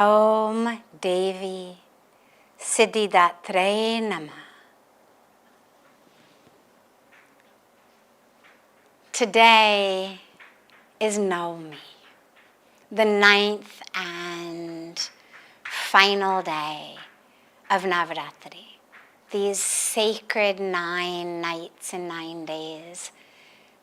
Om Devi Siddhidhatri Namah. Today is Navami, the 9th and final day of Navratri. These sacred 9 nights and 9 days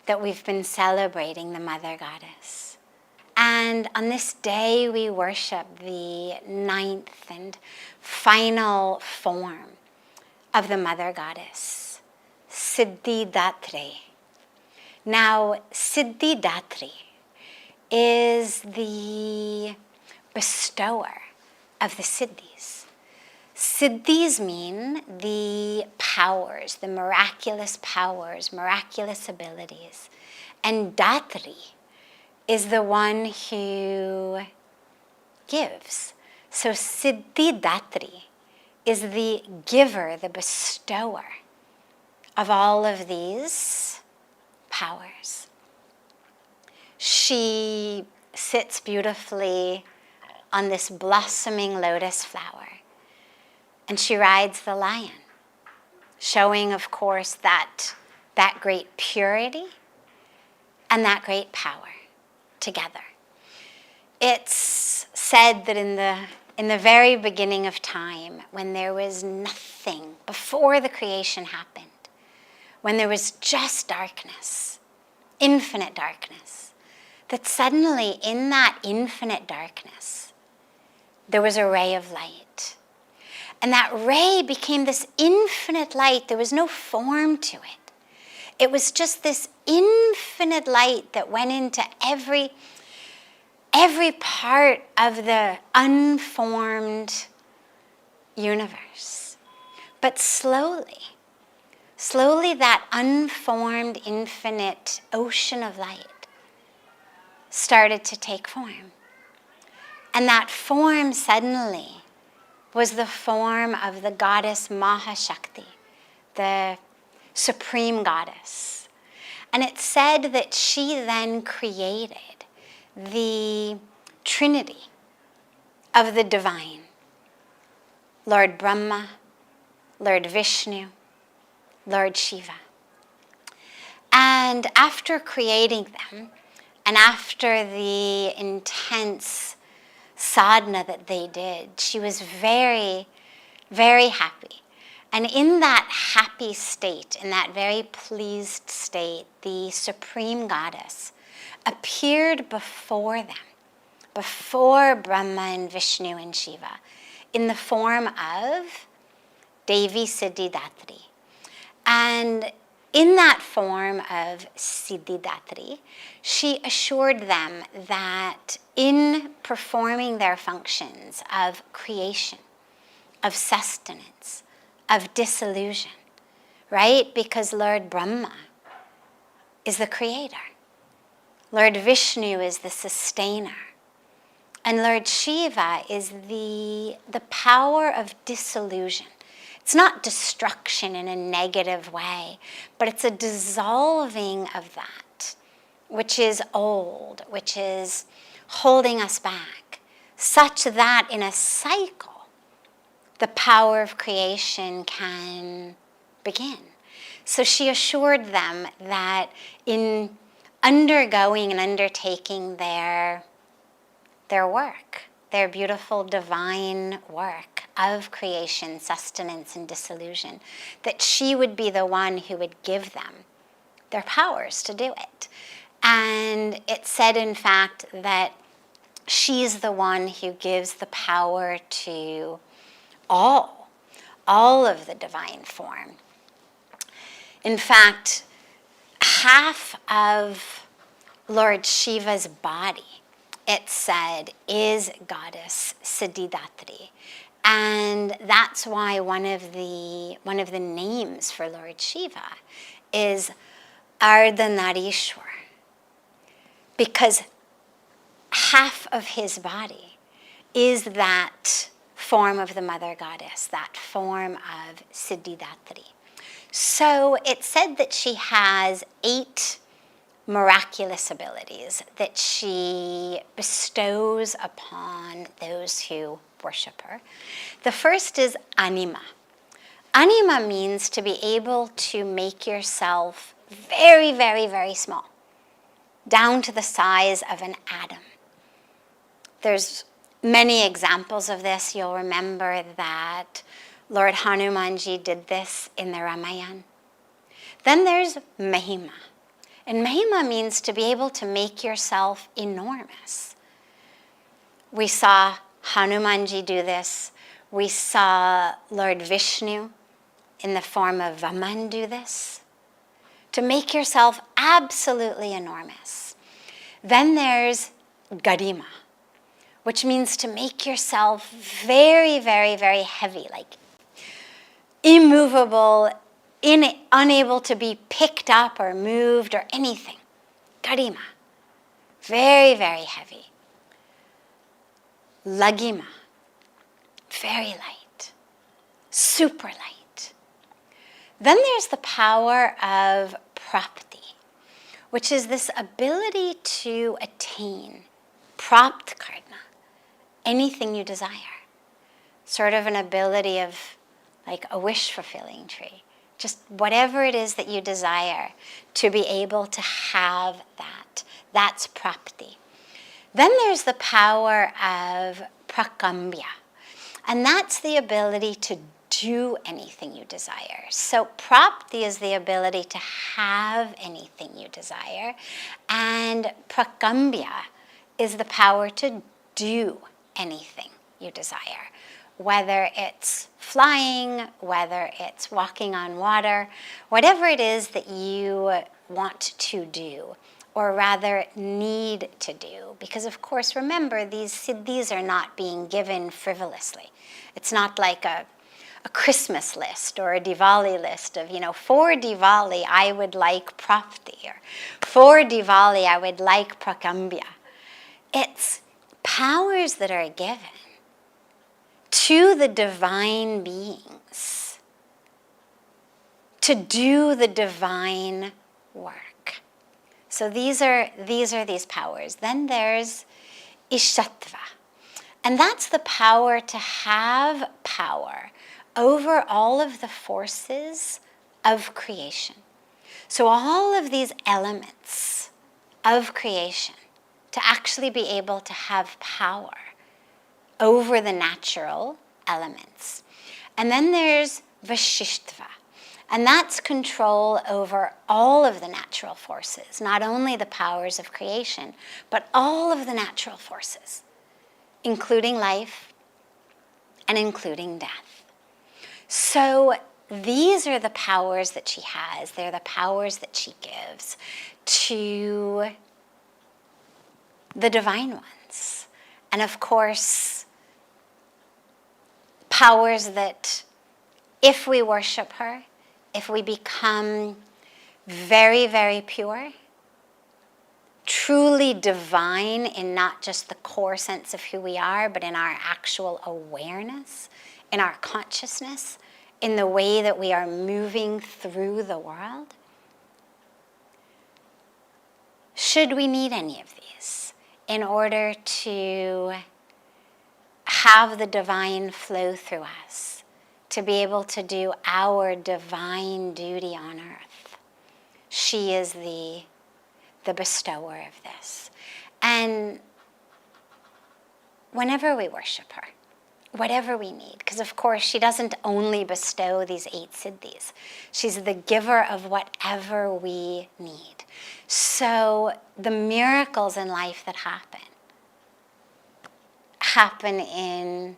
that we've been celebrating the Mother Goddess. And on this day we worship the 9th and final form of the Mother Goddess, Siddhidhatri. Now, Siddhidhatri is the bestower of the Siddhis. Siddhis mean the powers, the miraculous powers, miraculous abilities. And Dhatri is the one who gives. So Siddhidhatri is the giver, the bestower of all of these powers. She sits beautifully on this blossoming lotus flower, and she rides the lion, showing, of course, that great purity and that great power together. It's said that in the very beginning of time, when there was nothing, before the creation happened, when there was just darkness, infinite darkness, that suddenly in that infinite darkness, there was a ray of light. And that ray became this infinite light. There was no form to it. It was just this infinite light that went into every part of the unformed universe. But slowly that unformed infinite ocean of light started to take form. And that form suddenly was the form of the goddess Shakti, the supreme goddess. And it's said that she then created the trinity of the divine, Lord Brahma, Lord Vishnu, Lord Shiva. And after creating them, and after the intense sadhana that they did, she was very, very happy. And in that happy state, in that very pleased state, the supreme goddess appeared before them, before Brahma and Vishnu and Shiva, in the form of Devi Siddhidhatri. And in that form of Siddhidhatri, she assured them that in performing their functions of creation, of sustenance, of dissolution, right? Because Lord Brahma is the creator. Lord Vishnu is the sustainer. And Lord Shiva is the power of dissolution. It's not destruction in a negative way, but it's a dissolving of that, which is old, which is holding us back, such that in a cycle, the power of creation can begin. So she assured them that in undergoing and undertaking their work, their beautiful divine work of creation, sustenance, and dissolution, that she would be the one who would give them their powers to do it. And it's said, in fact, that she's the one who gives the power to all of the divine form. In fact, half of Lord Shiva's body, it's said, is Goddess Siddhidhatri. And that's why one of the names for Lord Shiva is Ardhanarishwar, because half of his body is that form of the Mother Goddess, that form of Siddhidhatri. So it's said that she has 8 miraculous abilities that she bestows upon those who worship her. The first is anima. Anima means to be able to make yourself very, very, very small, down to the size of an atom. There's many examples of this. You'll remember that Lord Hanumanji did this in the Ramayana. Then there's Mahima. And Mahima means to be able to make yourself enormous. We saw Hanumanji do this. We saw Lord Vishnu in the form of Vaman do this. To make yourself absolutely enormous. Then there's Garima, which means to make yourself very, very, very heavy, like immovable, unable to be picked up or moved or anything. Garima, very, very heavy. Lagima, very light, super light. Then there's the power of prapti, which is this ability to attain, prapt karma, anything you desire. Sort of an ability of like a wish-fulfilling tree. Just whatever it is that you desire, to be able to have that. That's prapti. Then there's the power of prakambya. And that's the ability to do anything you desire. So prapti is the ability to have anything you desire. And prakambya is the power to do anything you desire. Whether it's flying, whether it's walking on water, whatever it is that you want to do, or rather need to do. Because of course, remember, these siddhis are not being given frivolously. It's not like a Christmas list or a Diwali list of, for Diwali I would like prapti, or for Diwali I would like prakambya. It's powers that are given to the divine beings to do the divine work. So these are these powers. Then there's ishatva. And that's the power to have power over all of the forces of creation. So all of these elements of creation, to actually be able to have power over the natural elements. And then there's vashishtva. And that's control over all of the natural forces, not only the powers of creation, but all of the natural forces, including life and including death. So these are the powers that she has. They're the powers that she gives to the divine ones. And of course, powers that if we worship her, if we become very, very pure, truly divine in not just the core sense of who we are, but in our actual awareness, in our consciousness, in the way that we are moving through the world. Should we need any of these in order to have the divine flow through us, to be able to do our divine duty on earth? She is the bestower of this. And whenever we worship her, whatever we need, because of course she doesn't only bestow these 8 siddhis. She's the giver of whatever we need. So the miracles in life that happen in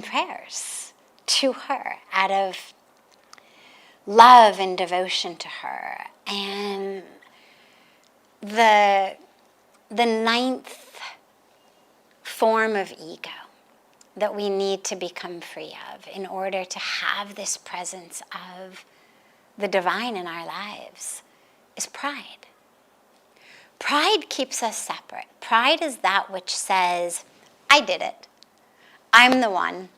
prayers to her, out of love and devotion to her. And the 9th form of ego that we need to become free of in order to have this presence of the divine in our lives is pride. Pride keeps us separate. Pride is that which says, I did it. I'm the one.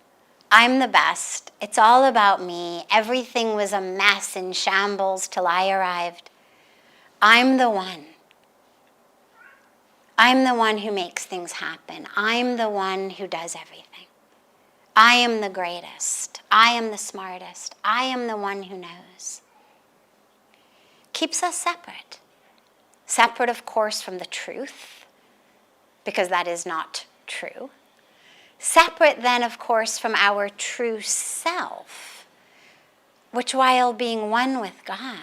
I'm the best. It's all about me. Everything was a mess in shambles till I arrived. I'm the one. I'm the one who makes things happen. I'm the one who does everything. I am the greatest. I am the smartest. I am the one who knows. Keeps us separate. Separate, of course, from the truth, because that is not true. Separate then, of course, from our true self, which, while being one with God,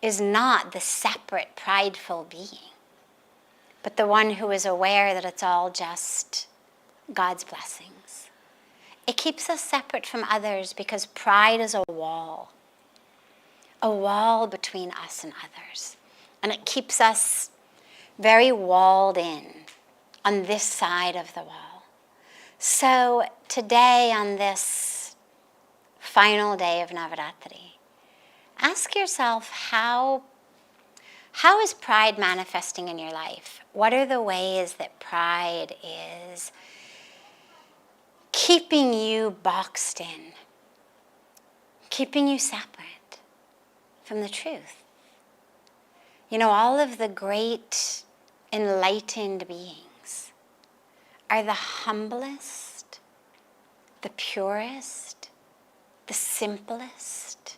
is not the separate, prideful being, but the one who is aware that it's all just God's blessings. It keeps us separate from others because pride is a wall between us and others. And it keeps us very walled in on this side of the wall. So today, on this final day of Navratri, ask yourself, how is pride manifesting in your life? What are the ways that pride is keeping you boxed in, keeping you separate from the truth? You know, all of the great enlightened beings are the humblest, the purest, the simplest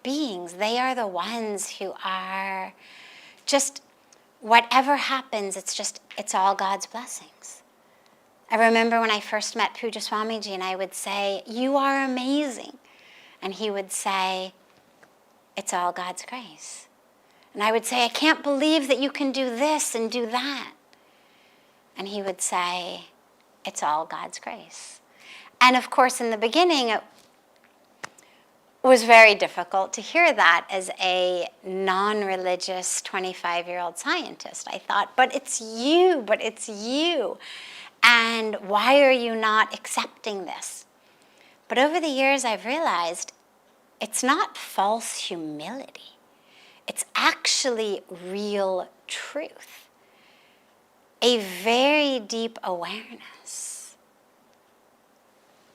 beings. They are the ones who are just, whatever happens, it's all God's blessings. I remember when I first met Pujya Swamiji and I would say, "You are amazing." And he would say, "It's all God's grace." And I would say, "I can't believe that you can do this and do that." And he would say, "It's all God's grace." And of course, in the beginning, it was very difficult to hear that as a non-religious 25-year-old scientist. I thought, but it's you. And why are you not accepting this? But over the years, I've realized it's not false humility. It's actually real truth. A very deep awareness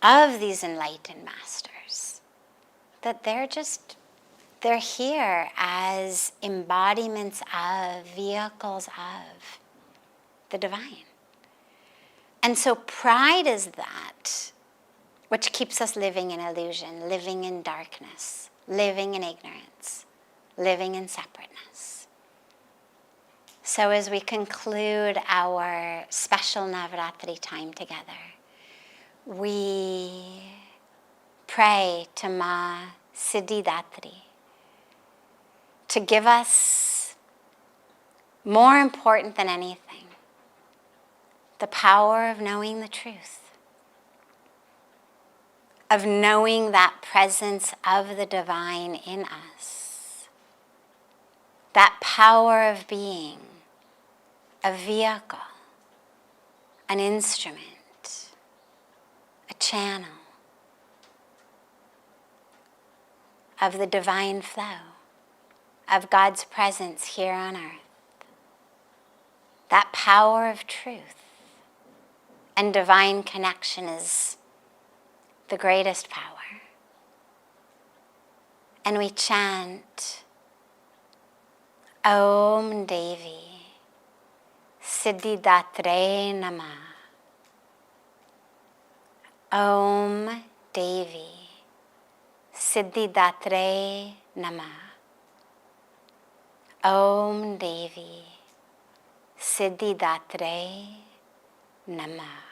of these enlightened masters, that they're here as embodiments of, vehicles of the divine. And so pride is that which keeps us living in illusion, living in darkness, living in ignorance, living in separateness. So as we conclude our special Navratri time together, we pray to Maa Siddhidhatri to give us, more important than anything, the power of knowing the truth, of knowing that presence of the divine in us, that power of being a vehicle, an instrument, a channel of the divine flow, of God's presence here on earth. That power of truth and divine connection is the greatest power. And we chant, Om Devi Siddhidhatri Namah. Om Devi Siddhidhatri Namah. Om Devi Siddhidhatri Namah.